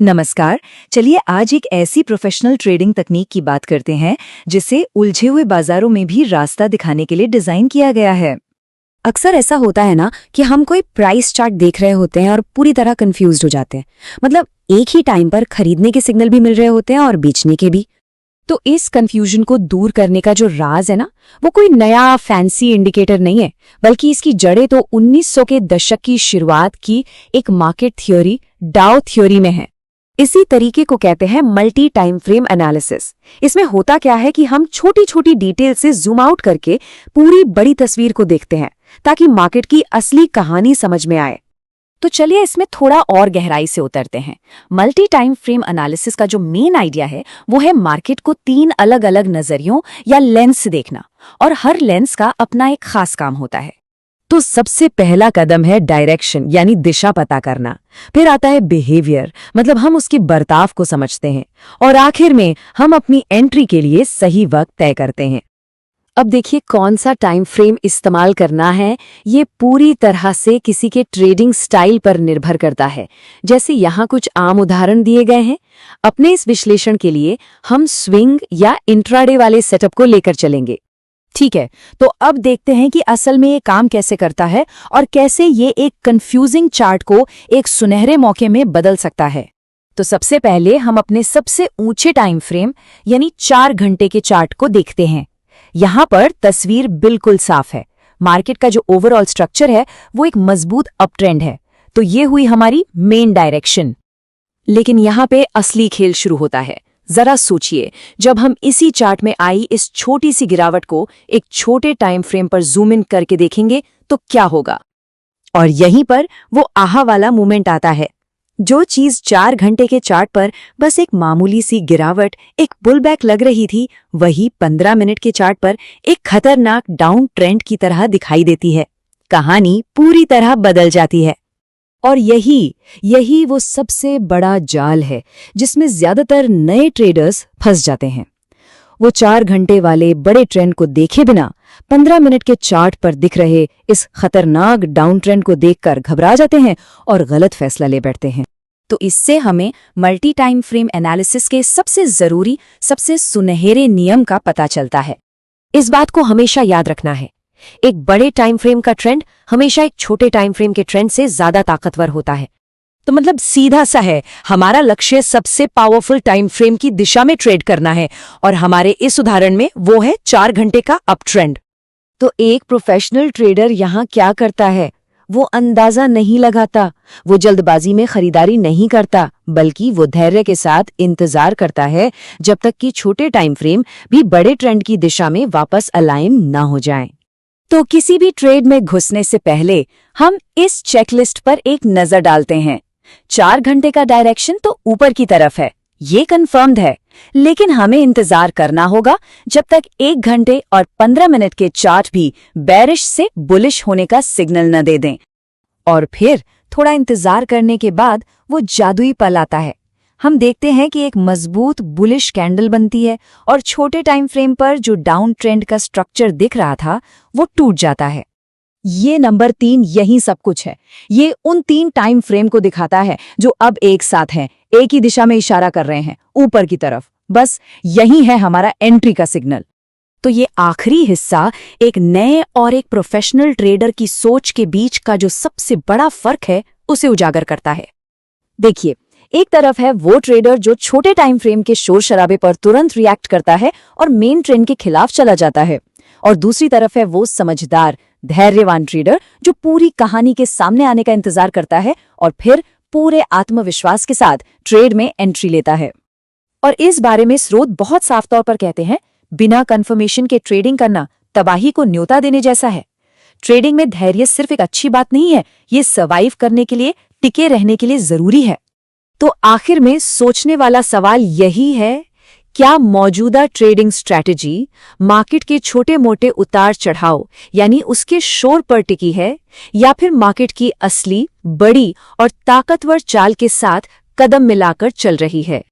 नमस्कार। चलिए आज एक ऐसी प्रोफेशनल ट्रेडिंग तकनीक की बात करते हैं जिसे उलझे हुए बाजारों में भी रास्ता दिखाने के लिए डिजाइन किया गया है। अक्सर ऐसा होता है ना कि हम कोई प्राइस चार्ट देख रहे होते हैं और पूरी तरह कंफ्यूज्ड हो जाते हैं। मतलब एक ही टाइम पर खरीदने के सिग्नल भी मिल रहे होते हैं और बेचने के भी। तो इस कंफ्यूजन को दूर करने का जो राज है ना, वो कोई नया फैंसी इंडिकेटर नहीं है, बल्कि इसकी जड़ें तो 1900 के दशक की शुरुआत की एक मार्केट थ्योरी डाउ थ्योरी में है। इसी तरीके को कहते हैं मल्टी टाइम फ्रेम एनालिसिस। इसमें होता क्या है कि हम छोटी छोटी डिटेल से जूम आउट करके पूरी बड़ी तस्वीर को देखते हैं ताकि मार्केट की असली कहानी समझ में आए। तो चलिए इसमें थोड़ा और गहराई से उतरते हैं। मल्टी टाइम फ्रेम एनालिसिस का जो मेन आइडिया है वो है मार्केट को 3 अलग अलग नजरियों या लेंस से देखना, और हर लेंस का अपना एक खास काम होता है। तो सबसे पहला कदम है डायरेक्शन यानी दिशा पता करना। फिर आता है बिहेवियर, मतलब हम उसके बर्ताव को समझते हैं, और आखिर में हम अपनी एंट्री के लिए सही वक्त तय करते हैं। अब देखिए कौन सा टाइम फ्रेम इस्तेमाल करना है, ये पूरी तरह से किसी के ट्रेडिंग स्टाइल पर निर्भर करता है। जैसे यहाँ कुछ आम उदाहरण दिए गए हैं। अपने इस विश्लेषण के लिए हम स्विंग या इंट्राडे वाले सेटअप को लेकर चलेंगे। ठीक है, तो अब देखते हैं कि असल में ये काम कैसे करता है और कैसे ये एक कंफ्यूजिंग चार्ट को एक सुनहरे मौके में बदल सकता है। तो सबसे पहले हम अपने सबसे ऊंचे टाइम फ्रेम यानी 4 घंटे के चार्ट को देखते हैं। यहाँ पर तस्वीर बिल्कुल साफ है। मार्केट का जो ओवरऑल स्ट्रक्चर है वो एक मजबूत अप ट्रेंड है। तो ये हुई हमारी मेन डायरेक्शन। लेकिन यहाँ पे असली खेल शुरू होता है। जरा सोचिए, जब हम इसी चार्ट में आई इस छोटी सी गिरावट को एक छोटे टाइम फ्रेम पर जूम इन करके देखेंगे तो क्या होगा। और यहीं पर वो आहा वाला मूवमेंट आता है। जो चीज 4 घंटे के चार्ट पर बस एक मामूली सी गिरावट, एक पुलबैक लग रही थी, वही 15 मिनट के चार्ट पर एक खतरनाक डाउन ट्रेंड की तरह दिखाई देती है। कहानी पूरी तरह बदल जाती है। और यही वो सबसे बड़ा जाल है जिसमें ज्यादातर नए ट्रेडर्स फंस जाते हैं। वो 4 घंटे वाले बड़े ट्रेंड को देखे बिना 15 मिनट के चार्ट पर दिख रहे इस खतरनाक डाउन ट्रेंड को देखकर घबरा जाते हैं और गलत फैसला ले बैठते हैं। तो इससे हमें मल्टी टाइम फ्रेम एनालिसिस के सबसे जरूरी, सबसे सुनहरे नियम का पता चलता है। इस बात को हमेशा याद रखना है, एक बड़े टाइम फ्रेम का ट्रेंड हमेशा एक छोटे टाइम फ्रेम के ट्रेंड से ज्यादा ताकतवर होता है। तो मतलब सीधा सा है, हमारा लक्ष्य सबसे पावरफुल टाइम फ्रेम की दिशा में ट्रेड करना है, और हमारे इस उदाहरण में वो है 4 घंटे का अप ट्रेंड। तो एक प्रोफेशनल ट्रेडर यहाँ क्या करता है? वो अंदाजा नहीं लगाता, वो जल्दबाजी में खरीदारी नहीं करता, बल्कि वो धैर्य के साथ इंतजार करता है जब तक कि छोटे टाइम फ्रेम भी बड़े ट्रेंड की दिशा में वापस अलाइन ना हो जाएं। तो किसी भी ट्रेड में घुसने से पहले हम इस चेकलिस्ट पर एक नजर डालते हैं। 4 घंटे का डायरेक्शन तो ऊपर की तरफ है, ये कंफर्म्ड है, लेकिन हमें इंतजार करना होगा जब तक 1 घंटे और 15 मिनट के चार्ट भी बेरिश से बुलिश होने का सिग्नल न दे दें। और फिर थोड़ा इंतजार करने के बाद वो जादुई पल आता है। हम देखते हैं कि एक मजबूत बुलिश कैंडल बनती है और छोटे टाइम फ्रेम पर जो डाउन ट्रेंड का स्ट्रक्चर दिख रहा था वो टूट जाता है। ये नंबर 3 यही सब कुछ है। ये उन 3 टाइम फ्रेम को दिखाता है जो अब एक साथ हैं, एक ही दिशा में इशारा कर रहे हैं, ऊपर की तरफ। बस यही है हमारा एंट्री का सिग्नल। तो ये आखिरी हिस्सा एक नए और एक प्रोफेशनल ट्रेडर की सोच के बीच का जो सबसे बड़ा फर्क है उसे उजागर करता है। देखिए, एक तरफ है वो ट्रेडर जो छोटे टाइम फ्रेम के शोर शराबे पर तुरंत रिएक्ट करता है और मेन ट्रेंड के खिलाफ चला जाता है, और दूसरी तरफ है वो समझदार, धैर्यवान ट्रेडर जो पूरी कहानी के सामने आने का इंतजार करता है और फिर पूरे आत्मविश्वास के साथ ट्रेड में एंट्री लेता है। और इस बारे में स्रोत बहुत साफ तौर पर कहते हैं, बिना कंफर्मेशन के ट्रेडिंग करना तबाही को न्योता देने जैसा है। ट्रेडिंग में धैर्य सिर्फ एक अच्छी बात नहीं है, ये सर्वाइव करने के लिए, टिके रहने के लिए जरूरी है। तो आखिर में सोचने वाला सवाल यही है, क्या मौजूदा ट्रेडिंग स्ट्रैटेजी मार्केट के छोटे मोटे उतार चढ़ाव यानी उसके शोर पर टिकी है, या फिर मार्केट की असली, बड़ी और ताकतवर चाल के साथ कदम मिलाकर चल रही है?